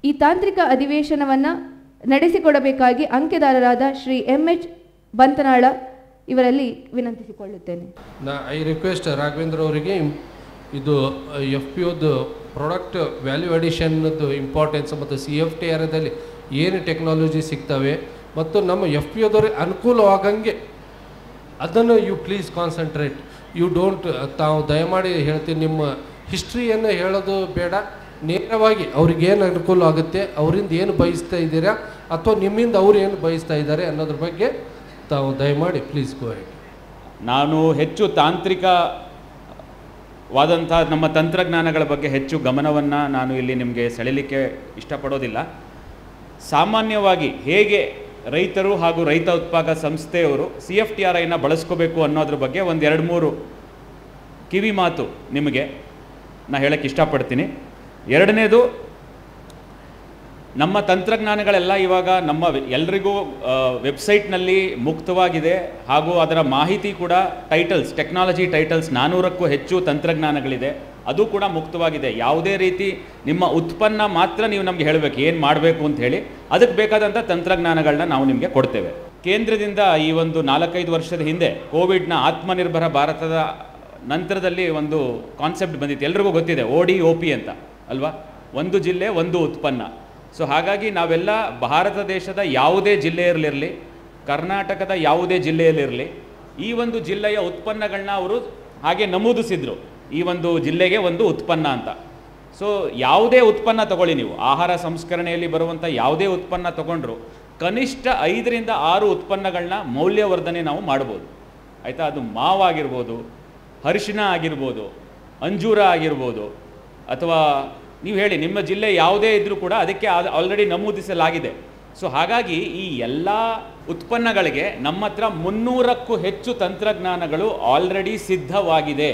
ಈ ತಾಂತ್ರಿಕ ಅಧಿವೇಶನವನ್ನು ನಡೆಸಿಕೊಡಬೇಕಾಗಿ ಅಂಕೆದಾರರಾದ ಶ್ರೀ ಎಂ.ಎಚ್. ಬಂತನಾಳ ಇವರಲ್ಲಿ ವಿನಂತಿಸಿಕೊಳ್ಳುತ್ತೇನೆ. ಐ ರಿಕ್ವೆಸ್ಟ್ ರಾಘವೇಂದ್ರ ಅವರಿಗೆ ಇದು FPOದು ಪ್ರಾಡಕ್ಟ್ ವ್ಯಾಲ್ಯೂ ಅಡಿಷನ್ದು ಇಂಪಾರ್ಟೆನ್ಸ್ ಮತ್ತು CFTRದಲ್ಲಿ ಏನು ಟೆಕ್ನಾಲಜಿ ಸಿಗ್ತವೆ ಮತ್ತು ನಮ್ಮ FPOದವ್ರಿಗೆ ಅನುಕೂಲವಾಗಂಗೆ ಅದನ್ನು you please concentrate. You don't ತಾವು ದಯಮಾಡಿ ಹೇಳ್ತೀನಿ, ನಿಮ್ಮ ಹಿಸ್ಟ್ರಿಯನ್ನು ಹೇಳೋದು ಬೇಡ, ನೇರವಾಗಿ ಅವ್ರಿಗೇನು ಅನುಕೂಲ ಆಗುತ್ತೆ, ಅವರಿಂದ ಏನು ಬಯಸ್ತಾ ಇದ್ದೀರಾ ಅಥವಾ ನಿಮ್ಮಿಂದ ಅವ್ರು ಏನು ಬಯಸ್ತಾ ಇದ್ದಾರೆ ಅನ್ನೋದ್ರ ಬಗ್ಗೆ ತಾವು ದಯಮಾಡಿ ಪ್ಲೀಸ್ ಗೋ ಹೆಡ್. ನಾನು ಹೆಚ್ಚು ತಾಂತ್ರಿಕವಾದಂಥ ನಮ್ಮ ತಂತ್ರಜ್ಞಾನಗಳ ಬಗ್ಗೆ ಹೆಚ್ಚು ಗಮನವನ್ನು ನಾನು ಇಲ್ಲಿ ನಿಮಗೆ ಸೆಳೆಯಲಿಕ್ಕೆ ಇಷ್ಟಪಡೋದಿಲ್ಲ. ಸಾಮಾನ್ಯವಾಗಿ ಹೇಗೆ ರೈತರು ಹಾಗೂ ರೈತ ಉತ್ಪಾದಕ ಸಂಸ್ಥೆಯವರು CFTRIನ ಬಳಸ್ಕೋಬೇಕು ಅನ್ನೋದ್ರ ಬಗ್ಗೆ ಒಂದು 2-3 ಕಿವಿ ಮಾತು ನಿಮಗೆ ನಾನು ಹೇಳೋಕ್ಕೆ ಇಷ್ಟಪಡ್ತೀನಿ. ಎರಡನೇದು, ನಮ್ಮ ತಂತ್ರಜ್ಞಾನಗಳೆಲ್ಲ ಇವಾಗ ನಮ್ಮ ಎಲ್ರಿಗೂ ವೆಬ್ಸೈಟ್ನಲ್ಲಿ ಮುಕ್ತವಾಗಿದೆ ಹಾಗೂ ಅದರ ಮಾಹಿತಿ ಕೂಡ ಟೆಕ್ನಾಲಜಿ ಟೈಟಲ್ಸ್ 400ಕ್ಕೂ ಹೆಚ್ಚು ತಂತ್ರಜ್ಞಾನಗಳಿದೆ, ಅದು ಕೂಡ ಮುಕ್ತವಾಗಿದೆ. ಯಾವುದೇ ರೀತಿ ನಿಮ್ಮ ಉತ್ಪನ್ನ ಮಾತ್ರ ನೀವು ನಮಗೆ ಹೇಳಬೇಕು ಏನು ಮಾಡಬೇಕು ಅಂತ ಹೇಳಿ, ಅದಕ್ಕೆ ಬೇಕಾದಂಥ ತಂತ್ರಜ್ಞಾನಗಳನ್ನ ನಾವು ನಿಮಗೆ ಕೊಡ್ತೇವೆ. ಕೇಂದ್ರದಿಂದ ಈ ಒಂದು 4-5 ವರ್ಷದ ಹಿಂದೆ ಕೋವಿಡ್ನ ಆತ್ಮನಿರ್ಭರ ಭಾರತದ ನಂತರದಲ್ಲಿ ಒಂದು ಕಾನ್ಸೆಪ್ಟ್ ಬಂದಿತ್ತು, ಎಲ್ರಿಗೂ ಗೊತ್ತಿದೆ, ODOP ಅಂತ ಅಲ್ವಾ, ಒಂದು ಜಿಲ್ಲೆ ಒಂದು ಉತ್ಪನ್ನ. ಸೊ ಹಾಗಾಗಿ ನಾವೆಲ್ಲ ಭಾರತ ದೇಶದ ಯಾವುದೇ ಜಿಲ್ಲೆಯಲ್ಲಿರಲಿ, ಕರ್ನಾಟಕದ ಯಾವುದೇ ಜಿಲ್ಲೆಯಲ್ಲಿರಲಿ, ಈ ಒಂದು ಜಿಲ್ಲೆಯ ಉತ್ಪನ್ನಗಳನ್ನ ಅವರು ಹಾಗೆ ನಮೂದಿಸಿದ್ರು, ಈ ಒಂದು ಜಿಲ್ಲೆಗೆ ಒಂದು ಉತ್ಪನ್ನ ಅಂತ. ಸೊ ಯಾವುದೇ ಉತ್ಪನ್ನ ತಗೊಳ್ಳಿ ನೀವು, ಆಹಾರ ಸಂಸ್ಕರಣೆಯಲ್ಲಿ ಬರುವಂಥ ಯಾವುದೇ ಉತ್ಪನ್ನ ತಗೊಂಡ್ರು ಕನಿಷ್ಠ 5ರಿಂದ 6 ಉತ್ಪನ್ನಗಳನ್ನ ಮೌಲ್ಯವರ್ಧನೆ ನಾವು ಮಾಡ್ಬೋದು, ಆಯಿತಾ. ಅದು ಮಾವಾಗಿರ್ಬೋದು, ಅರಿಶಿನ ಆಗಿರ್ಬೋದು, ಅಂಜೂರ ಆಗಿರ್ಬೋದು, ಅಥವಾ ನೀವು ಹೇಳಿ ನಿಮ್ಮ ಜಿಲ್ಲೆ ಯಾವುದೇ ಇದ್ದರೂ ಕೂಡ ಅದಕ್ಕೆ ಆಲ್ರೆಡಿ ನಮೂದಿಸಲಾಗಿದೆ. ಸೊ ಹಾಗಾಗಿ ಈ ಎಲ್ಲ ಉತ್ಪನ್ನಗಳಿಗೆ ನಮ್ಮ ಹತ್ರ 300ಕ್ಕೂ ಹೆಚ್ಚು ತಂತ್ರಜ್ಞಾನಗಳು ಆಲ್ರೆಡಿ ಸಿದ್ಧವಾಗಿದೆ.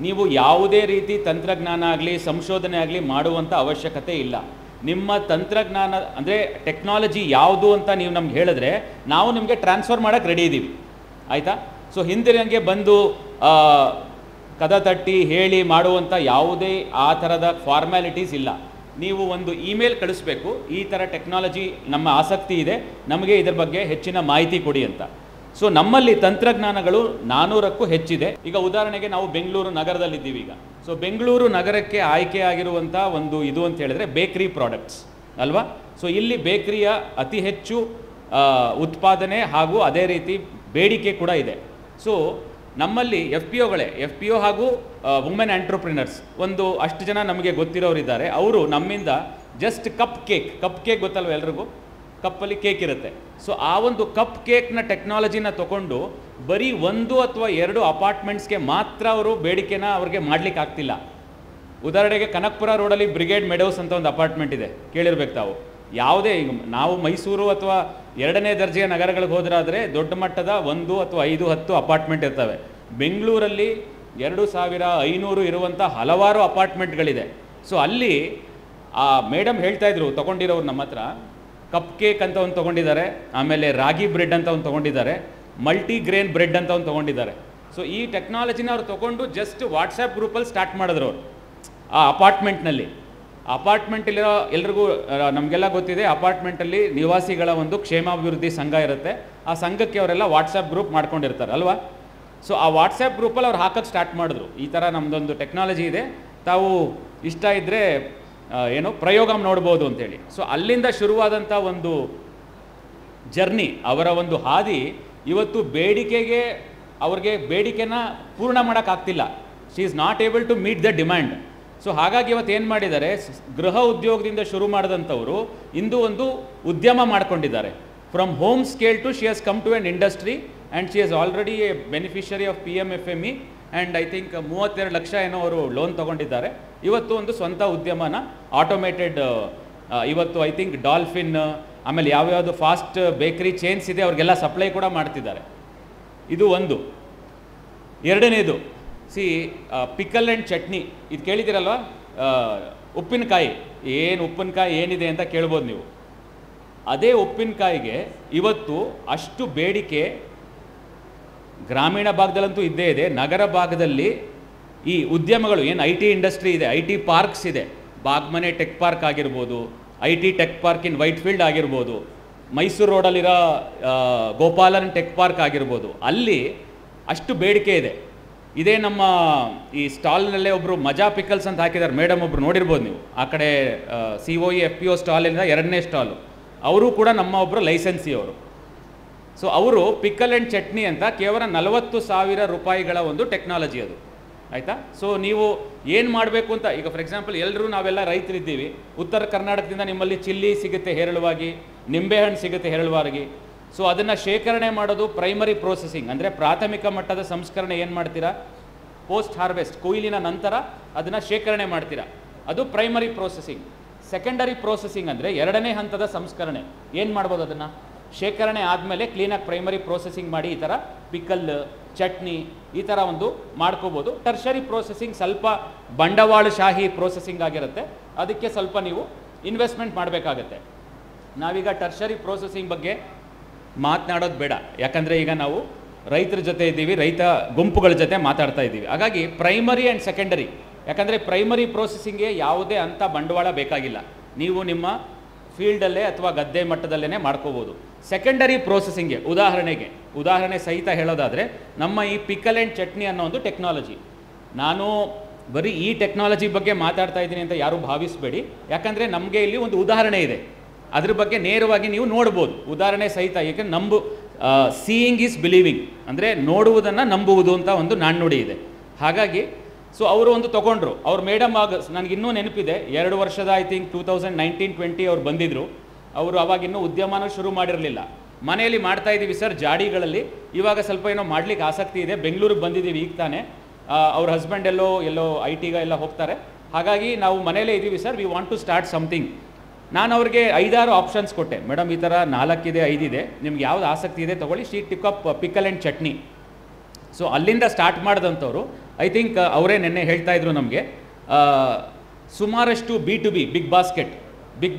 ನೀವು ಯಾವುದೇ ರೀತಿ ತಂತ್ರಜ್ಞಾನ ಆಗಲಿ ಸಂಶೋಧನೆ ಆಗಲಿ ಮಾಡುವಂಥ ಅವಶ್ಯಕತೆ ಇಲ್ಲ. ನಿಮ್ಮ ತಂತ್ರಜ್ಞಾನ ಅಂದರೆ ಟೆಕ್ನಾಲಜಿ ಯಾವುದು ಅಂತ ನೀವು ನಮ್ಗೆ ಹೇಳಿದ್ರೆ ನಾವು ನಿಮಗೆ ಟ್ರಾನ್ಸ್ಫರ್ ಮಾಡೋಕ್ಕೆ ರೆಡಿ ಇದ್ದೀವಿ, ಆಯಿತಾ. ಸೊ ಹಿಂದಿನಂಗೆ ಬಂದು ಕದ ತಟ್ಟಿ ಹೇಳಿ ಮಾಡುವಂಥ ಯಾವುದೇ ಆ ಥರದ ಫಾರ್ಮ್ಯಾಲಿಟೀಸ್ ಇಲ್ಲ. ನೀವು ಒಂದು ಇಮೇಲ್ ಕಳಿಸ್ಬೇಕು, ಈ ಥರ ಟೆಕ್ನಾಲಜಿ ನಮ್ಮ ಆಸಕ್ತಿ ಇದೆ, ನಮಗೆ ಇದರ ಬಗ್ಗೆ ಹೆಚ್ಚಿನ ಮಾಹಿತಿ ಕೊಡಿ ಅಂತ. ಸೊ ನಮ್ಮಲ್ಲಿ ತಂತ್ರಜ್ಞಾನಗಳು 400ಕ್ಕೂ ಹೆಚ್ಚಿದೆ. ಈಗ ಉದಾಹರಣೆಗೆ ನಾವು ಬೆಂಗಳೂರು ನಗರದಲ್ಲಿದ್ದೀವಿ ಈಗ. ಸೊ ಬೆಂಗಳೂರು ನಗರಕ್ಕೆ ಆಯ್ಕೆ ಆಗಿರುವಂಥ ಒಂದು ಇದು ಅಂತ ಹೇಳಿದ್ರೆ ಬೇಕ್ರಿ ಪ್ರಾಡಕ್ಟ್ಸ್ ಅಲ್ವಾ. ಸೊ ಇಲ್ಲಿ ಬೇಕ್ರಿಯ ಅತಿ ಹೆಚ್ಚು ಉತ್ಪಾದನೆ ಹಾಗೂ ಅದೇ ರೀತಿ ಬೇಡಿಕೆ ಕೂಡ ಇದೆ. ಸೊ ನಮ್ಮಲ್ಲಿ FPO ಹಾಗೂ ವುಮೆನ್ ಆಂಟ್ರಪ್ರಿನರ್ಸ್ ಒಂದು ಅಷ್ಟು ಜನ ನಮಗೆ ಗೊತ್ತಿರೋರಿದ್ದಾರೆ. ಅವರು ನಮ್ಮಿಂದ ಜಸ್ಟ್ ಕಪ್ ಕೇಕ್ ಗೊತ್ತಲ್ವ ಎಲ್ರಿಗೂ, ಕಪ್ಪಲ್ಲಿ ಕೇಕ್ ಇರುತ್ತೆ. ಸೊ ಆ ಒಂದು ಕಪ್ ಕೇಕ್ನ ಟೆಕ್ನಾಲಜಿನ ತೊಗೊಂಡು ಬರೀ 1 ಅಥವಾ 2 ಅಪಾರ್ಟ್ಮೆಂಟ್ಸ್ಗೆ ಮಾತ್ರ ಅವರು ಬೇಡಿಕೆನ ಅವ್ರಿಗೆ ಮಾಡಲಿಕ್ಕೆ ಆಗ್ತಿಲ್ಲ. ಉದಾಹರಣೆಗೆ ಕನಕಪುರ ರೋಡಲ್ಲಿ ಬ್ರಿಗೇಡ್ ಮೆಡೋಸ್ ಅಂತ ಒಂದು ಅಪಾರ್ಟ್ಮೆಂಟ್ ಇದೆ, ಕೇಳಿರ್ಬೇಕು ತಾವು. ಯಾವುದೇ ಈಗ ನಾವು ಮೈಸೂರು ಅಥವಾ 2ನೇ ದರ್ಜೆಯ ನಗರಗಳಿಗೆ ಹೋದ್ರಾದರೆ ದೊಡ್ಡ ಮಟ್ಟದ 1 ಅಥವಾ 5, 10 ಅಪಾರ್ಟ್ಮೆಂಟ್ ಇರ್ತವೆ. ಬೆಂಗಳೂರಲ್ಲಿ 2500 ಇರುವಂಥ ಹಲವಾರು ಅಪಾರ್ಟ್ಮೆಂಟ್ಗಳಿದೆ. ಸೊ ಅಲ್ಲಿ ಆ ಮೇಡಮ್ ಹೇಳ್ತಾಯಿದ್ರು, ತೊಗೊಂಡಿರೋರು ನಮ್ಮ ಹತ್ರ ಕಪ್ ಕೇಕ್ ಅಂತ ಒಂದು ತೊಗೊಂಡಿದ್ದಾರೆ, ಆಮೇಲೆ ರಾಗಿ ಬ್ರೆಡ್ ಅಂತ ಒಂದು ತೊಗೊಂಡಿದ್ದಾರೆ, ಮಲ್ಟಿಗ್ರೇನ್ ಬ್ರೆಡ್ ಅಂತ ಒಂದು ತೊಗೊಂಡಿದ್ದಾರೆ. ಸೊ ಈ ಟೆಕ್ನಾಲಜಿನ ಅವ್ರು ತೊಗೊಂಡು ಜಸ್ಟ್ ವಾಟ್ಸಪ್ ಗ್ರೂಪಲ್ಲಿ ಸ್ಟಾರ್ಟ್ ಮಾಡಿದ್ರು ಅವರು ಆ ಅಪಾರ್ಟ್ಮೆಂಟ್ನಲ್ಲಿ. ಅಪಾರ್ಟ್ಮೆಂಟಲ್ಲಿರೋ ಎಲ್ರಿಗೂ ನಮಗೆಲ್ಲ ಗೊತ್ತಿದೆ, ಅಪಾರ್ಟ್ಮೆಂಟಲ್ಲಿ ನಿವಾಸಿಗಳ ಒಂದು ಕ್ಷೇಮಾಭಿವೃದ್ಧಿ ಸಂಘ ಇರುತ್ತೆ, ಆ ಸಂಘಕ್ಕೆ ಅವರೆಲ್ಲ ವಾಟ್ಸಪ್ ಗ್ರೂಪ್ ಮಾಡ್ಕೊಂಡಿರ್ತಾರೆ ಅಲ್ವಾ. ಸೊ ಆ ವಾಟ್ಸಪ್ ಗ್ರೂಪಲ್ಲಿ ಅವ್ರು ಹಾಕೋಕ್ಕೆ ಸ್ಟಾರ್ಟ್ ಮಾಡಿದ್ರು, ಈ ಥರ ನಮ್ಮದೊಂದು ಟೆಕ್ನಾಲಜಿ ಇದೆ, ತಾವು ಇಷ್ಟ ಇದ್ದರೆ ಏನು ಪ್ರಯೋಗ ನೋಡ್ಬೋದು ಅಂತೇಳಿ. ಸೊ ಅಲ್ಲಿಂದ ಶುರುವಾದಂಥ ಒಂದು ಜರ್ನಿ, ಅವರ ಒಂದು ಹಾದಿ ಇವತ್ತು ಅವ್ರಿಗೆ ಬೇಡಿಕೆನ ಪೂರ್ಣ ಮಾಡೋಕ್ಕಾಗ್ತಿಲ್ಲ. She is not able to meet the demand. So ಹಾಗಾಗಿ ಇವತ್ತು ಏನು ಮಾಡಿದ್ದಾರೆ, ಗೃಹ ಉದ್ಯೋಗದಿಂದ ಶುರು ಮಾಡಿದಂಥವರು ಇಂದು ಒಂದು ಉದ್ಯಮ ಮಾಡ್ಕೊಂಡಿದ್ದಾರೆ. From home scale to she has come to an industry and she has already a beneficiary of PMFME and I think 32 lakh ಏನೋ ಅವರು ಲೋನ್ ತೊಗೊಂಡಿದ್ದಾರೆ. ಇವತ್ತು ಒಂದು ಸ್ವಂತ ಉದ್ಯಮನ ಆಟೋಮೇಟೆಡ್ ಇವತ್ತು ಐ ಥಿಂಕ್ ಡಾಲ್ಫಿನ್ ಆಮೇಲೆ ಯಾವ್ಯಾವುದು ಫಾಸ್ಟ್ ಬೇಕರಿ ಚೇನ್ಸ್ ಇದೆ ಅವ್ರಿಗೆಲ್ಲ ಸಪ್ಲೈ ಕೂಡ ಮಾಡ್ತಿದ್ದಾರೆ. ಇದು ಒಂದು. ಎರಡನೇದು ಪಿಕಲ್ ಆ್ಯಂಡ್ ಚಟ್ನಿ, ಇದು ಕೇಳಿದ್ದೀರಲ್ವ, ಉಪ್ಪಿನಕಾಯಿ. ಉಪ್ಪಿನಕಾಯಿ ಏನಿದೆ ಅಂತ ಕೇಳ್ಬೋದು ನೀವು. ಅದೇ ಉಪ್ಪಿನಕಾಯಿಗೆ ಇವತ್ತು ಅಷ್ಟು ಬೇಡಿಕೆ ಗ್ರಾಮೀಣ ಭಾಗದಲ್ಲಂತೂ ಇದ್ದೇ ಇದೆ. ನಗರ ಭಾಗದಲ್ಲಿ ಈ ಉದ್ಯಮಗಳು ಏನು IT ಇಂಡಸ್ಟ್ರಿ ಇದೆ, IT ಪಾರ್ಕ್ಸ್ ಇದೆ, ಬಾಗ್ಮನೆ ಟೆಕ್ ಪಾರ್ಕ್ ಆಗಿರ್ಬೋದು, IT tech park in Whitefield ಆಗಿರ್ಬೋದು, ಮೈಸೂರು ರೋಡಲ್ಲಿರೋ ಗೋಪಾಲನ್ ಟೆಕ್ ಪಾರ್ಕ್ ಆಗಿರ್ಬೋದು, ಅಲ್ಲಿ ಅಷ್ಟು ಬೇಡಿಕೆ ಇದೆ. ಇದೇ ನಮ್ಮ ಈ ಸ್ಟಾಲ್ನಲ್ಲೇ ಒಬ್ಬರು ಮಜಾ ಪಿಕಲ್ಸ್ ಅಂತ ಹಾಕಿದ್ದಾರೆ, ಮೇಡಮ್ ಒಬ್ರು ನೋಡಿರ್ಬೋದು ನೀವು, ಆ ಕಡೆ COE FPO ಸ್ಟಾಲಿಂದ 2ನೇ ಸ್ಟಾಲು, ಅವರು ಕೂಡ ನಮ್ಮ ಒಬ್ಬರು ಲೈಸೆನ್ಸಿ ಅವರು. ಸೊ ಅವರು ಪಿಕಲ್ ಆ್ಯಂಡ್ ಚಟ್ನಿ ಅಂತ ಕೇವಲ 40,000 ರೂಪಾಯಿಗಳ ಒಂದು ಟೆಕ್ನಾಲಜಿ ಅದು, ಆಯಿತಾ. ಸೊ ನೀವು ಏನು ಮಾಡಬೇಕು ಅಂತ, ಈಗ ಫಾರ್ ಎಕ್ಸಾಂಪಲ್ ಎಲ್ಲರೂ ನಾವೆಲ್ಲ ರೈತರಿದ್ದೀವಿ, ಉತ್ತರ ಕರ್ನಾಟಕದಿಂದ ನಿಮ್ಮಲ್ಲಿ ಚಿಲ್ಲಿ ಸಿಗುತ್ತೆ ಹೇರಳವಾಗಿ, ನಿಂಬೆಹಣ್ಣು ಸಿಗುತ್ತೆ ಹೇರಳವಾಗಿ. ಸೊ ಅದನ್ನು ಶೇಖರಣೆ ಮಾಡೋದು ಪ್ರೈಮರಿ ಪ್ರೋಸೆಸಿಂಗ್, ಅಂದರೆ ಪ್ರಾಥಮಿಕ ಮಟ್ಟದ ಸಂಸ್ಕರಣೆ ಏನು ಮಾಡ್ತೀರಾ, ಪೋಸ್ಟ್ ಹಾರ್ವೆಸ್ಟ್ ಕೊಯ್ಲಿನ ನಂತರ ಅದನ್ನು ಶೇಖರಣೆ ಮಾಡ್ತೀರಾ, ಅದು ಪ್ರೈಮರಿ ಪ್ರೋಸೆಸಿಂಗ್. ಸೆಕೆಂಡರಿ ಪ್ರೋಸೆಸಿಂಗ್ ಅಂದರೆ 2ನೇ ಹಂತದ ಸಂಸ್ಕರಣೆ. ಏನು ಮಾಡ್ಬೋದು, ಅದನ್ನು ಶೇಖರಣೆ ಆದಮೇಲೆ ಕ್ಲೀನಾಗಿ ಪ್ರೈಮರಿ ಪ್ರೋಸೆಸಿಂಗ್ ಮಾಡಿ ಈ ಥರ ಪಿಕಲ್, ಚಟ್ನಿ ಈ ಥರ ಒಂದು ಮಾಡ್ಕೋಬೋದು. ಟರ್ಷರಿ ಪ್ರೋಸೆಸಿಂಗ್ ಸ್ವಲ್ಪ ಬಂಡವಾಳಶಾಹಿ ಪ್ರೋಸೆಸಿಂಗ್ ಆಗಿರುತ್ತೆ, ಅದಕ್ಕೆ ಸ್ವಲ್ಪ ನೀವು ಇನ್ವೆಸ್ಟ್ಮೆಂಟ್ ಮಾಡಬೇಕಾಗತ್ತೆ. ನಾವೀಗ ಟರ್ಷರಿ ಪ್ರೋಸೆಸಿಂಗ್ ಬಗ್ಗೆ ಮಾತನಾಡೋದು ಬೇಡ, ಯಾಕಂದರೆ ಈಗ ನಾವು ರೈತರ ಜೊತೆ ಇದ್ದೀವಿ, ರೈತ ಗುಂಪುಗಳ ಜೊತೆ ಮಾತಾಡ್ತಾ ಇದ್ದೀವಿ. ಹಾಗಾಗಿ ಪ್ರೈಮರಿ ಆ್ಯಂಡ್ ಸೆಕೆಂಡರಿ, ಯಾಕಂದರೆ ಪ್ರೈಮರಿ ಪ್ರೋಸೆಸಿಂಗ್ಗೆ ಯಾವುದೇ ಅಂಥ ಬಂಡವಾಳ ಬೇಕಾಗಿಲ್ಲ, ನೀವು ನಿಮ್ಮ ಫೀಲ್ಡಲ್ಲೇ ಅಥವಾ ಗದ್ದೆ ಮಟ್ಟದಲ್ಲೇ ಮಾಡ್ಕೋಬೋದು. ಸೆಕೆಂಡರಿ ಪ್ರೋಸೆಸಿಂಗ್ಗೆ ಉದಾಹರಣೆ ಸಹಿತ ಹೇಳೋದಾದರೆ, ನಮ್ಮ ಈ ಪಿಕಲ್ ಆ್ಯಂಡ್ ಚಟ್ನಿ ಅನ್ನೋ ಒಂದು ಟೆಕ್ನಾಲಜಿ, ನಾನು ಬರೀ ಈ ಟೆಕ್ನಾಲಜಿ ಬಗ್ಗೆ ಮಾತಾಡ್ತಾ ಇದ್ದೀನಿ ಅಂತ ಯಾರೂ ಭಾವಿಸಬೇಡಿ, ಯಾಕಂದರೆ ನಮಗೆ ಇಲ್ಲಿ ಒಂದು ಉದಾಹರಣೆ ಇದೆ, ಅದ್ರ ಬಗ್ಗೆ ನೇರವಾಗಿ ನೀವು ನೋಡ್ಬೋದು ಉದಾಹರಣೆ ಸಹಿತ. ಏಕೆಂದರೆ ಸೀಯಿಂಗ್ ಈಸ್ ಬಿಲೀವಿಂಗ್, ಅಂದರೆ ನೋಡುವುದನ್ನು ನಂಬುವುದು ಅಂತ ಒಂದು ನಾಣ್ಣುಡಿ ಇದೆ. ಹಾಗಾಗಿ ಸೊ ಅವರು ಒಂದು ತೊಗೊಂಡ್ರು, ಅವ್ರು ಮೇಡಮ್ ನನಗಿನ್ನೂ ನೆನಪಿದೆ, 2 ವರ್ಷದ ಐ ಥಿಂಕ್ 2019-20 ಅವ್ರು ಬಂದಿದ್ದರು. ಅವರು ಅವಾಗಿನ್ನೂ ಉದ್ಯಮನ ಶುರು ಮಾಡಿರಲಿಲ್ಲ, ಮನೆಯಲ್ಲಿ ಮಾಡ್ತಾ ಇದ್ದೀವಿ ಸರ್ ಜಾಡಿಗಳಲ್ಲಿ, ಇವಾಗ ಸ್ವಲ್ಪ ಏನೋ ಮಾಡ್ಲಿಕ್ಕೆ ಆಸಕ್ತಿ ಇದೆ, ಬೆಂಗಳೂರಿಗೆ ಬಂದಿದ್ದೀವಿ ಈಗ ತಾನೇ, ಅವ್ರ ಹಸ್ಬೆಂಡ್ ಎಲ್ಲೋ IT ಎಲ್ಲ ಹೋಗ್ತಾರೆ, ಹಾಗಾಗಿ ನಾವು ಮನೆಯಲ್ಲೇ ಇದ್ದೀವಿ sir, we want to start something. ನಾನು ಅವ್ರಿಗೆ 5-6 ಆಪ್ಷನ್ಸ್ ಕೊಟ್ಟೆ, ಮೇಡಮ್ ಈ ಥರ 4 ಇದೆ 5 ಇದೆ, ನಿಮ್ಗೆ ಯಾವ್ದು ಆಸಕ್ತಿ ಇದೆ ತೊಗೊಳ್ಳಿ, she took up pickle and chutney. So ಅಲ್ಲಿಂದ ಸ್ಟಾರ್ಟ್ ಮಾಡಿದಂಥವ್ರು ಐ ಥಿಂಕ್ ಅವರೇ ನಿನ್ನೆ ಹೇಳ್ತಾ ಇದ್ರು ನಮಗೆ, ಸುಮಾರಷ್ಟು B2B Big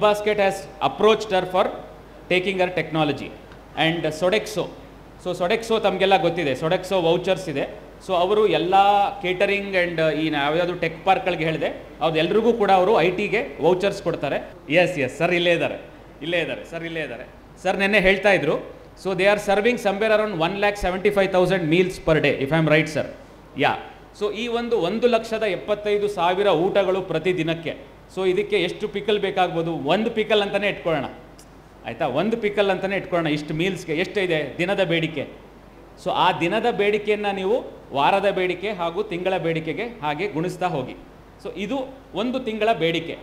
Basket has approached her for taking her technology. And Sodexo ತಮಗೆಲ್ಲ ಗೊತ್ತಿದೆ, ಸೊಡೆಕ್ಸೋ ವೌಚರ್ಸ್ ಇದೆ. ಸೊ ಅವರು ಎಲ್ಲ ಕೇಟರಿಂಗ್ ಆ್ಯಂಡ್ ಈ ಯಾವ್ಯಾವುದು ಟೆಕ್ ಪಾರ್ಕ್ಗಳಿಗೆ ಹೇಳಿದೆ, ಅವ್ರು ಎಲ್ರಿಗೂ ಕೂಡ ಅವರು IT-ಗೆ ವೌಚರ್ಸ್ ಕೊಡ್ತಾರೆ. ಎಸ್ ಸರ್ ಇಲ್ಲೇ ಇದ್ದಾರೆ ಸರ್ ನೆನ್ನೆ ಹೇಳ್ತಾ ಇದ್ರು. So they are serving somewhere around 1,75,000 meals per day if I am right sir. So ಈ ಒಂದು 1,75,000 ಊಟಗಳು ಪ್ರತಿದಿನಕ್ಕೆ. ಸೊ ಇದಕ್ಕೆ ಎಷ್ಟು ಪಿಕಲ್ ಬೇಕಾಗ್ಬೋದು, 1 ಪಿಕಲ್ ಅಂತಲೇ ಇಟ್ಕೊಳ್ಳೋಣ ಆಯಿತಾ, 1 ಪಿಕಲ್ ಅಂತಲೇ ಇಟ್ಕೊಳ್ಳೋಣ. ಇಷ್ಟು ಮೀಲ್ಸ್ಗೆ ಎಷ್ಟಿದೆ ದಿನದ ಬೇಡಿಕೆ. ಸೊ ಆ ದಿನದ ಬೇಡಿಕೆಯನ್ನು ನೀವು ವಾರದ ಬೇಡಿಕೆ ಹಾಗೂ ತಿಂಗಳ ಬೇಡಿಕೆಗೆ ಹಾಗೆ ಗುಣಿಸ್ತಾ ಹೋಗಿ. ಸೊ ಇದು 1 ತಿಂಗಳ ಬೇಡಿಕೆ.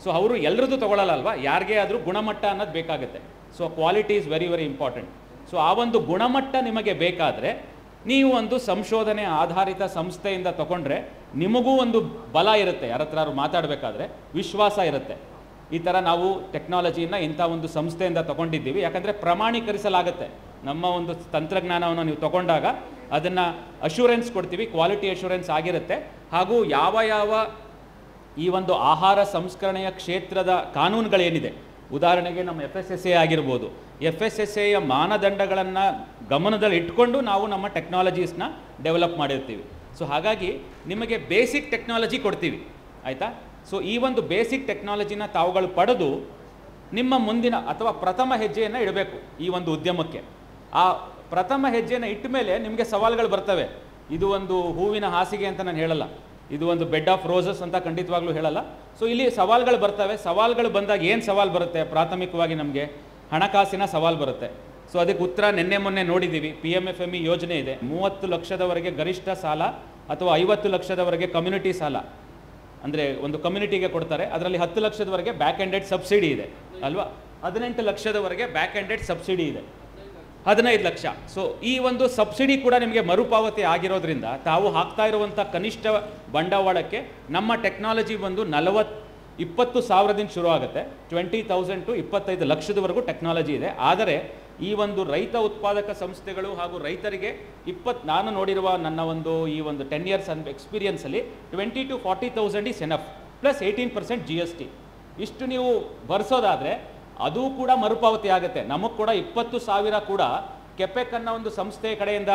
ಸೊ ಅವರು ಎಲ್ಲರದ್ದು ತೊಗೊಳ್ಳಲ್ಲ ಅಲ್ವಾ, ಯಾರಿಗೇ ಆದರೂ ಗುಣಮಟ್ಟ ಅನ್ನೋದು ಬೇಕಾಗುತ್ತೆ. So quality is very very important. So ಆ ಒಂದು ಗುಣಮಟ್ಟ ನಿಮಗೆ ಬೇಕಾದರೆ ನೀವು ಒಂದು ಸಂಶೋಧನೆ ಆಧಾರಿತ ಸಂಸ್ಥೆಯಿಂದ ತಗೊಂಡ್ರೆ ನಿಮಗೂ ಒಂದು ಬಲ ಇರುತ್ತೆ, ಯಾರ ಹತ್ರ ಮಾತಾಡಬೇಕಾದ್ರೆ ವಿಶ್ವಾಸ ಇರುತ್ತೆ. ಈ ಥರ ನಾವು ಟೆಕ್ನಾಲಜಿಯನ್ನು ಇಂಥ ಒಂದು ಸಂಸ್ಥೆಯಿಂದ ತಗೊಂಡಿದ್ದೀವಿ, ಯಾಕಂದರೆ ಪ್ರಮಾಣೀಕರಿಸಲಾಗುತ್ತೆ. ನಮ್ಮ ಒಂದು ತಂತ್ರಜ್ಞಾನವನ್ನು ನೀವು ತಗೊಂಡಾಗ ಅದನ್ನು ಅಶ್ಯೂರೆನ್ಸ್ ಕೊಡ್ತೀವಿ, ಕ್ವಾಲಿಟಿ ಅಶ್ಯೂರೆನ್ಸ್ ಆಗಿರುತ್ತೆ. ಹಾಗೂ ಯಾವ ಈ ಒಂದು ಆಹಾರ ಸಂಸ್ಕರಣೆಯ ಕ್ಷೇತ್ರದ ಕಾನೂನುಗಳೇನಿದೆ, ಉದಾಹರಣೆಗೆ ನಮ್ಮ FSSAI ಆಗಿರ್ಬೋದು, FSSAIಯ ಮಾನದಂಡಗಳನ್ನು ಗಮನದಲ್ಲಿ ಇಟ್ಕೊಂಡು ನಾವು ನಮ್ಮ ಟೆಕ್ನಾಲಜೀಸ್ನ ಡೆವಲಪ್ ಮಾಡಿರ್ತೀವಿ. ಸೊ ಹಾಗಾಗಿ ನಿಮಗೆ ಬೇಸಿಕ್ ಟೆಕ್ನಾಲಜಿ ಕೊಡ್ತೀವಿ ಆಯಿತಾ. ಸೊ ಈ ಒಂದು ಬೇಸಿಕ್ ಟೆಕ್ನಾಲಜಿನ ತಾವುಗಳು ಪಡೆದು ನಿಮ್ಮ ಮುಂದಿನ ಅಥವಾ ಪ್ರಥಮ ಹೆಜ್ಜೆಯನ್ನು ಇಡಬೇಕು ಈ ಒಂದು ಉದ್ಯಮಕ್ಕೆ. ಆ ಪ್ರಥಮ ಹೆಜ್ಜೆಯನ್ನು ಇಟ್ಟ ಮೇಲೆ ನಿಮಗೆ ಸವಾಲುಗಳು ಬರ್ತವೆ. ಇದು ಒಂದು ಹೂವಿನ ಹಾಸಿಗೆ ಅಂತ ನಾನು ಹೇಳಲ್ಲ, ಇದು ಒಂದು ಬೆಡ್ ಆಫ್ ರೋಸಸ್ ಅಂತ ಖಂಡಿತವಾಗ್ಲೂ ಹೇಳಲ್ಲ. ಸೊ ಇಲ್ಲಿ ಸವಾಲುಗಳು ಬರ್ತವೆ. ಸವಾಲುಗಳು ಬಂದಾಗ ಏನು ಸವಾಲು ಬರುತ್ತೆ, ಪ್ರಾಥಮಿಕವಾಗಿ ನಮಗೆ ಹಣಕಾಸಿನ ಸವಾಲು ಬರುತ್ತೆ. ಸೊ ಅದಕ್ಕೆ ಉತ್ತರ ನಿನ್ನೆ ಮೊನ್ನೆ ನೋಡಿದ್ದೀವಿ. PMFME ಯೋಜನೆ ಇದೆ, 30 ಲಕ್ಷದವರೆಗೆ ಗರಿಷ್ಠ ಸಾಲ ಅಥವಾ 50 ಲಕ್ಷದವರೆಗೆ ಕಮ್ಯುನಿಟಿ ಸಾಲ, ಅಂದರೆ ಒಂದು ಕಮ್ಯುನಿಟಿಗೆ ಕೊಡ್ತಾರೆ. ಅದರಲ್ಲಿ 10 ಲಕ್ಷದವರೆಗೆ ಬ್ಯಾಕ್ ಎಂಡೆಡ್ ಸಬ್ಸಿಡಿ ಇದೆ ಅಲ್ವಾ, 18 ಲಕ್ಷದವರೆಗೆ ಬ್ಯಾಕ್ ಎಂಡೆಡ್ ಸಬ್ಸಿಡಿ ಇದೆ, 15 ಲಕ್ಷ. ಸೊ ಈ ಒಂದು ಸಬ್ಸಿಡಿ ಕೂಡ ನಿಮಗೆ ಮರುಪಾವತಿ ಆಗಿರೋದ್ರಿಂದ ತಾವು ಹಾಕ್ತಾ ಇರುವಂಥ ಕನಿಷ್ಠ ಬಂಡವಾಳಕ್ಕೆ ನಮ್ಮ ಟೆಕ್ನಾಲಜಿ ಬಂದು 20,000ದಿಂದ ಶುರು ಆಗುತ್ತೆ. 20,000 to 25 ಲಕ್ಷದವರೆಗೂ ಟೆಕ್ನಾಲಜಿ ಇದೆ. ಆದರೆ ಈ ಒಂದು ರೈತ ಉತ್ಪಾದಕ ಸಂಸ್ಥೆಗಳು ಹಾಗೂ ರೈತರಿಗೆ ನಾನು ನೋಡಿರುವ ನನ್ನ ಒಂದು ಈ ಒಂದು 10 years ಎಕ್ಸ್ಪೀರಿಯನ್ಸಲ್ಲಿ 20,000 to 40,000 is enough, plus 18% GST. ಇಷ್ಟು ನೀವು ಭರಿಸೋದಾದರೆ ಅದು ಕೂಡ ಮರುಪಾವತಿ ಆಗುತ್ತೆ. ನಮಗೆ ಕೂಡ 20,000 ಕೂಡ ಕೆಪೆಕ್ ಅನ್ನೋ ಒಂದು ಸಂಸ್ಥೆ ಕಡೆಯಿಂದ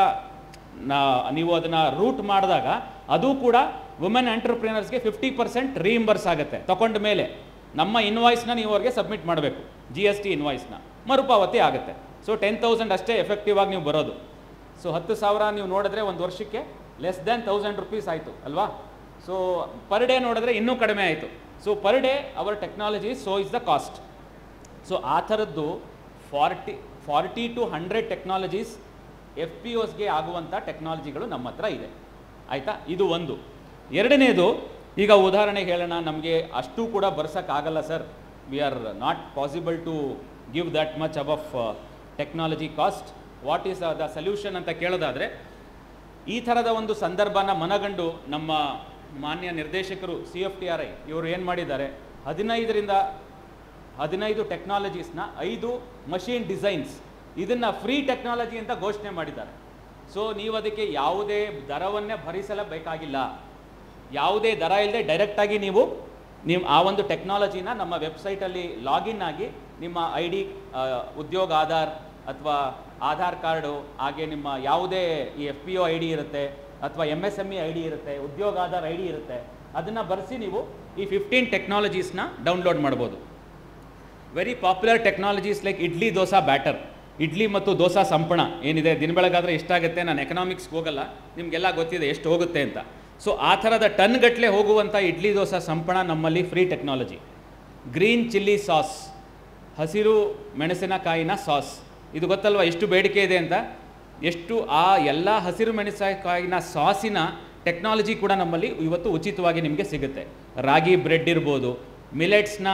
ನೀವು ಅದನ್ನು ರೂಟ್ ಮಾಡಿದಾಗ ಅದು ಕೂಡ ವುಮೆನ್ ಎಂಟರ್ಪ್ರಿನರ್ಸ್ಗೆ 50% ರೀಇಂಬರ್ಸ್ ಆಗುತ್ತೆ ತಗೊಂಡ ಮೇಲೆ. ನಮ್ಮ ಇನ್ವಾಯ್ಸ್ನ ನೀವು ಅವ್ರಿಗೆ ಸಬ್ಮಿಟ್ ಮಾಡಬೇಕು, GST ಇನ್ವಾಯ್ಸ್ನ, ಮರುಪಾವತಿ ಆಗುತ್ತೆ. ಸೊ 10,000 ಅಷ್ಟೇ ಎಫೆಕ್ಟಿವ್ ಆಗಿ ನೀವು ಬರೋದು. ಸೊ 10,000 ನೀವು ನೋಡಿದ್ರೆ ಒಂದು ವರ್ಷಕ್ಕೆ ಲೆಸ್ ದ್ಯಾನ್ 1,000 rupees ಆಯಿತು ಅಲ್ವಾ. ಸೊ ಪರ್ ಡೇ ನೋಡಿದ್ರೆ ಇನ್ನೂ ಕಡಿಮೆ ಆಯಿತು. So per day our technology so is the cost. So ಆ ಥರದ್ದು 40 to 100 ಟೆಕ್ನಾಲಜೀಸ್ FPOಸ್ಗೆ ಆಗುವಂಥ ಟೆಕ್ನಾಲಜಿಗಳು ನಮ್ಮ ಹತ್ರ ಇದೆ, ಆಯಿತಾ. ಇದು ಒಂದು. ಎರಡನೇದು, ಈಗ ಉದಾಹರಣೆಗೆ ಹೇಳೋಣ, ನಮಗೆ ಅಷ್ಟು ಕೂಡ ಬರ್ಸೋಕ್ಕಾಗಲ್ಲ sir, we are not possible to give that much above technology cost, what is the solution ಅಂತ ಕೇಳೋದಾದರೆ, ಈ ಥರದ ಒಂದು ಸಂದರ್ಭನ ಮನಗಂಡು ನಮ್ಮ ಮಾನ್ಯ ನಿರ್ದೇಶಕರು CFTRI ಇವರು ಏನು ಮಾಡಿದ್ದಾರೆ, 15 ಟೆಕ್ನಾಲಜೀಸ್ನ 5 ಮಷೀನ್ ಡಿಸೈನ್ಸ್ ಇದನ್ನು ಫ್ರೀ ಟೆಕ್ನಾಲಜಿ ಅಂತ ಘೋಷಣೆ ಮಾಡಿದ್ದಾರೆ. ಸೊ ನೀವು ಅದಕ್ಕೆ ಯಾವುದೇ ದರವನ್ನೇ ಭರಿಸಲೇಬೇಕಾಗಿಲ್ಲ, ಯಾವುದೇ ದರ ಇಲ್ಲದೆ ಡೈರೆಕ್ಟಾಗಿ ನೀವು ಆ ಒಂದು ಟೆಕ್ನಾಲಜಿನ ನಮ್ಮ ವೆಬ್ಸೈಟಲ್ಲಿ ಲಾಗಿನ್ ಆಗಿ ನಿಮ್ಮ ID, ಉದ್ಯೋಗ ಆಧಾರ್ ಅಥವಾ ಆಧಾರ್ ಕಾರ್ಡು, ಹಾಗೆ ನಿಮ್ಮ ಯಾವುದೇ ಈ FPO ID ಇರುತ್ತೆ ಅಥವಾ MSME ID ಇರುತ್ತೆ, ಉದ್ಯೋಗ ಆಧಾರ್ ID ಇರುತ್ತೆ, ಅದನ್ನು ಬರೆಸಿ ನೀವು ಈ 15 ಟೆಕ್ನಾಲಜೀಸ್ನ ಡೌನ್ಲೋಡ್ ಮಾಡ್ಬೋದು. Very popular technologies like idli dosa batter, idli ಮತ್ತು ದೋಸಾ ಸಂಪಣ ಏನಿದೆ, ದಿನ ಬೆಳಗಾದರೆ ಎಷ್ಟಾಗುತ್ತೆ, ನಾನು ಎಕನಾಮಿಕ್ಸ್ಗೆ ಹೋಗಲ್ಲ, ನಿಮಗೆಲ್ಲ ಗೊತ್ತಿದೆ ಎಷ್ಟು ಹೋಗುತ್ತೆ ಅಂತ. ಸೊ ಆ ಥರದ ಟನ್ ಗಟ್ಟಲೆ ಹೋಗುವಂಥ ಇಡ್ಲಿ ದೋಸಾ ಸಂಪಣ ನಮ್ಮಲ್ಲಿ free technology. Green chilli sauce, ಹಸಿರು ಮೆಣಸಿನಕಾಯಿನ ಸಾಸ್, ಇದು ಗೊತ್ತಲ್ವ ಎಷ್ಟು ಬೇಡಿಕೆ ಇದೆ ಅಂತ. ಎಷ್ಟು ಆ ಎಲ್ಲ ಹಸಿರು ಮೆಣಸಿನಕಾಯಿನ ಸಾಸಿನ ಟೆಕ್ನಾಲಜಿ ಕೂಡ ನಮ್ಮಲ್ಲಿ ಇವತ್ತು ಉಚಿತವಾಗಿ ನಿಮಗೆ ಸಿಗುತ್ತೆ. ರಾಗಿ ಬ್ರೆಡ್ ಇರ್ಬೋದು, ಮಿಲೆಟ್ಸ್ನ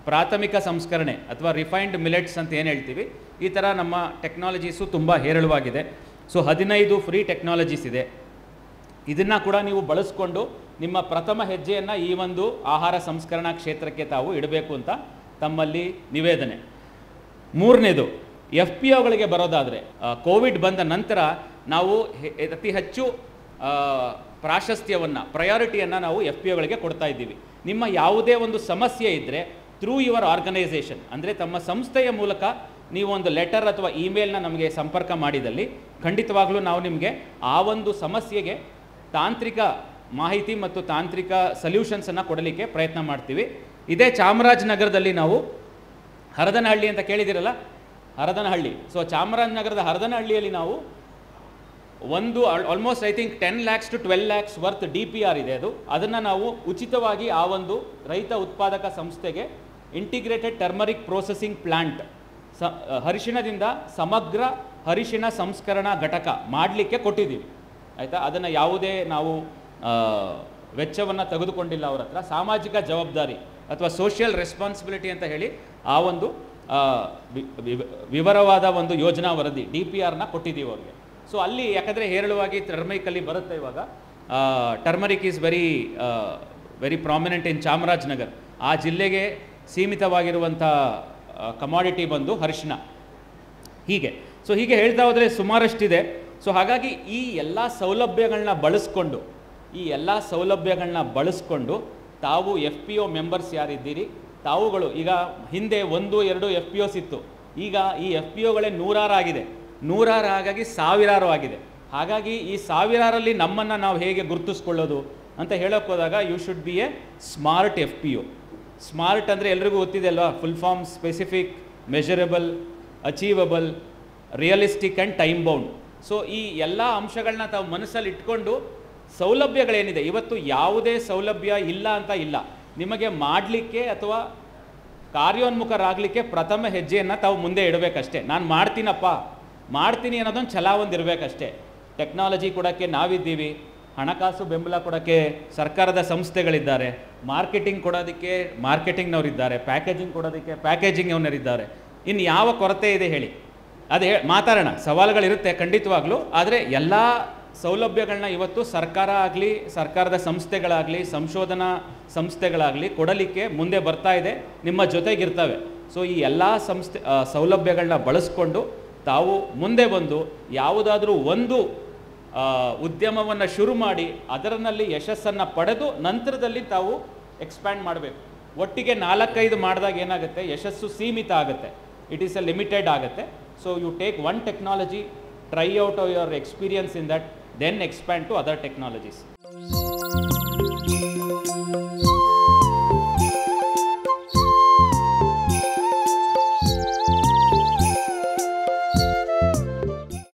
ಪ್ರಾಥಮಿಕ ಸಂಸ್ಕರಣೆ ಅಥವಾ ರಿಫೈನ್ಡ್ ಮಿಲೆಟ್ಸ್ ಅಂತ ಏನು ಹೇಳ್ತೀವಿ, ಈ ಥರ ನಮ್ಮ ಟೆಕ್ನಾಲಜೀಸು ತುಂಬ ಹೇರಳವಾಗಿದೆ. ಸೊ 15 ಫ್ರೀ ಟೆಕ್ನಾಲಜೀಸ್ ಇದೆ. ಇದನ್ನು ಕೂಡ ನೀವು ಬಳಸ್ಕೊಂಡು ನಿಮ್ಮ ಪ್ರಥಮ ಹೆಜ್ಜೆಯನ್ನು ಈ ಒಂದು ಆಹಾರ ಸಂಸ್ಕರಣಾ ಕ್ಷೇತ್ರಕ್ಕೆ ತಾವು ಇಡಬೇಕು ಅಂತ ತಮ್ಮಲ್ಲಿ ನಿವೇದನೆ. ಮೂರನೇದು, FPOಗಳಿಗೆ ಬರೋದಾದರೆ, ಕೋವಿಡ್ ಬಂದ ನಂತರ ನಾವು ಅತಿ ಹೆಚ್ಚು ಪ್ರಾಶಸ್ತ್ಯವನ್ನು, ಪ್ರಯಾರಿಟಿಯನ್ನು ನಾವು FPOಗಳಿಗೆ ಕೊಡ್ತಾ ಇದ್ದೀವಿ. ನಿಮ್ಮ ಯಾವುದೇ ಒಂದು ಸಮಸ್ಯೆ ಇದ್ದರೆ ಥ್ರೂ ಯುವರ್ ಆರ್ಗನೈಸೇಷನ್, ಅಂದರೆ ತಮ್ಮ ಸಂಸ್ಥೆಯ ಮೂಲಕ ನೀವು ಒಂದು ಲೆಟರ್ ಅಥವಾ ಇಮೇಲ್ನ ನಮಗೆ ಸಂಪರ್ಕ ಮಾಡಿದಲ್ಲಿ ಖಂಡಿತವಾಗ್ಲೂ ನಾವು ನಿಮಗೆ ಆ ಒಂದು ಸಮಸ್ಯೆಗೆ ತಾಂತ್ರಿಕ ಮಾಹಿತಿ ಮತ್ತು ತಾಂತ್ರಿಕ ಸೊಲ್ಯೂಷನ್ಸನ್ನು ಕೊಡಲಿಕ್ಕೆ ಪ್ರಯತ್ನ ಮಾಡ್ತೀವಿ. ಇದೇ ಚಾಮರಾಜನಗರದಲ್ಲಿ ನಾವು ಹರದನಹಳ್ಳಿ ಅಂತ ಕೇಳಿದಿರಲ್ಲ, ಹರದನಹಳ್ಳಿ. ಸೊ ಚಾಮರಾಜನಗರದ ಹರದನಹಳ್ಳಿಯಲ್ಲಿ ನಾವು ಒಂದು almost I think 10 lakhs to 12 lakhs worth DPR ಇದೆ. ಅದನ್ನು ನಾವು ಉಚಿತವಾಗಿ ಆ ಒಂದು ರೈತ ಉತ್ಪಾದಕ ಸಂಸ್ಥೆಗೆ ಇಂಟಿಗ್ರೇಟೆಡ್ ಟರ್ಮರಿಕ್ ಪ್ರೊಸೆಸಿಂಗ್ ಪ್ಲಾಂಟ್, ಅರಿಶಿಣದಿಂದ ಸಮಗ್ರ ಅರಿಶಿಣ ಸಂಸ್ಕರಣಾ ಘಟಕ ಮಾಡಲಿಕ್ಕೆ ಕೊಟ್ಟಿದ್ದೀವಿ, ಆಯಿತಾ. ಅದನ್ನು ಯಾವುದೇ ನಾವು ವೆಚ್ಚವನ್ನು ತೆಗೆದುಕೊಂಡಿಲ್ಲ ಅವ್ರ ಹತ್ರ. ಸಾಮಾಜಿಕ ಜವಾಬ್ದಾರಿ ಅಥವಾ ಸೋಷಿಯಲ್ ರೆಸ್ಪಾನ್ಸಿಬಿಲಿಟಿ ಅಂತ ಹೇಳಿ ಆ ಒಂದು ವಿವರವಾದ ಒಂದು ಯೋಜನಾ ವರದಿ DPRನ ಕೊಟ್ಟಿದ್ದೀವಿ ಅವ್ರಿಗೆ. ಸೊ ಅಲ್ಲಿ ಯಾಕಂದರೆ ಹೇರಳವಾಗಿ ಟರ್ಮರಿಕಲ್ಲಿ ಬರುತ್ತೆ ಇವಾಗ, ಟರ್ಮರಿಕ್ ಈಸ್ ವೆರಿ ಪ್ರಾಮಿನೆಂಟ್ ಇನ್ ಚಾಮರಾಜನಗರ್. ಆ ಜಿಲ್ಲೆಗೆ ಸೀಮಿತವಾಗಿರುವಂಥ ಕಮಾಡಿಟಿ ಬಂದು ಅರಿಶಿಣ. ಹೀಗೆ ಹೇಳ್ತಾ ಹೋದರೆ ಸುಮಾರಷ್ಟಿದೆ. ಸೊ ಹಾಗಾಗಿ ಈ ಎಲ್ಲ ಸೌಲಭ್ಯಗಳನ್ನ ಬಳಸ್ಕೊಂಡು ತಾವು FPO ಮೆಂಬರ್ಸ್ ಯಾರಿದ್ದೀರಿ, ತಾವುಗಳು ಈಗ ಹಿಂದೆ 1-2 FPOs ಇತ್ತು, ಈಗ ಈ FPOಗಳೇ 100 ಆಗಿದೆ, 100 ಹಾಗಾಗಿ 1000 ಆಗಿದೆ. ಹಾಗಾಗಿ ಈ 1000ರಲ್ಲಿ ನಮ್ಮನ್ನು ನಾವು ಹೇಗೆ ಗುರುತಿಸ್ಕೊಳ್ಳೋದು ಅಂತ ಹೇಳೋಕ್ಕೆ ಹೋದಾಗ you should be a smart FPO. Smart ಅಂದರೆ ಎಲ್ರಿಗೂ ಗೊತ್ತಿದೆ ಅಲ್ವಾ, full form specific, measurable, achievable, realistic and time bound. So ಈ ಎಲ್ಲ ಅಂಶಗಳನ್ನ ತಾವು ಮನಸ್ಸಲ್ಲಿ ಇಟ್ಕೊಂಡು ಸೌಲಭ್ಯಗಳೇನಿದೆ, ಇವತ್ತು ಯಾವುದೇ ಸೌಲಭ್ಯ ಇಲ್ಲ ಅಂತ ಇಲ್ಲ, ನಿಮಗೆ ಮಾಡಲಿಕ್ಕೆ ಅಥವಾ ಕಾರ್ಯೋನ್ಮುಖರಾಗಲಿಕ್ಕೆ ಪ್ರಥಮ ಹೆಜ್ಜೆಯನ್ನು ತಾವು ಮುಂದೆ ಇಡಬೇಕಷ್ಟೇ. ನಾನು ಮಾಡ್ತೀನಿ ಅನ್ನೋದೊಂದು ಛಲ ಒಂದಿರಬೇಕಷ್ಟೇ. ಟೆಕ್ನಾಲಜಿ ಕೊಡೋಕ್ಕೆ ನಾವಿದ್ದೀವಿ, ಹಣಕಾಸು ಬೆಂಬಲ ಕೊಡೋಕ್ಕೆ ಸರ್ಕಾರದ ಸಂಸ್ಥೆಗಳಿದ್ದಾರೆ, ಮಾರ್ಕೆಟಿಂಗ್ ಕೊಡೋದಕ್ಕೆ ಮಾರ್ಕೆಟಿಂಗ್ನವರಿದ್ದಾರೆ, ಪ್ಯಾಕೇಜಿಂಗ್ ಕೊಡೋದಕ್ಕೆ ಪ್ಯಾಕೇಜಿಂಗ್ನವರಿದ್ದಾರೆ. ಇನ್ನು ಯಾವ ಕೊರತೆ ಇದೆ ಹೇಳಿ, ಅದೇ ಮಾತಾಡೋಣ. ಸವಾಲುಗಳಿರುತ್ತೆ ಖಂಡಿತವಾಗ್ಲೂ, ಆದರೆ ಎಲ್ಲ ಸೌಲಭ್ಯಗಳನ್ನ ಇವತ್ತು ಸರ್ಕಾರ ಆಗಲಿ, ಸರ್ಕಾರದ ಸಂಸ್ಥೆಗಳಾಗಲಿ, ಸಂಶೋಧನಾ ಸಂಸ್ಥೆಗಳಾಗಲಿ ಕೊಡಲಿಕ್ಕೆ ಮುಂದೆ ಬರ್ತಾ ಇದೆ, ನಿಮ್ಮ ಜೊತೆಗಿರ್ತವೆ. ಸೊ ಈ ಎಲ್ಲ ಸೌಲಭ್ಯಗಳನ್ನ ಬಳಸ್ಕೊಂಡು ತಾವು ಮುಂದೆ ಬಂದು ಯಾವುದಾದ್ರೂ ಒಂದು ಉದ್ಯಮವನ್ನು ಶುರು ಮಾಡಿ ಅದರಲ್ಲಿ ಯಶಸ್ಸನ್ನು ಪಡೆದು ನಂತರದಲ್ಲಿ ತಾವು ಎಕ್ಸ್ಪ್ಯಾಂಡ್ ಮಾಡಬೇಕು. ಒಟ್ಟಿಗೆ 4-5 ಮಾಡಿದಾಗ ಏನಾಗುತ್ತೆ, ಯಶಸ್ಸು ಸೀಮಿತ ಆಗುತ್ತೆ, ಇಟ್ ಈಸ್ ಎ ಲಿಮಿಟೆಡ್ ಆಗುತ್ತೆ. So you take one technology, try out your experience in that, then expand to other technologies.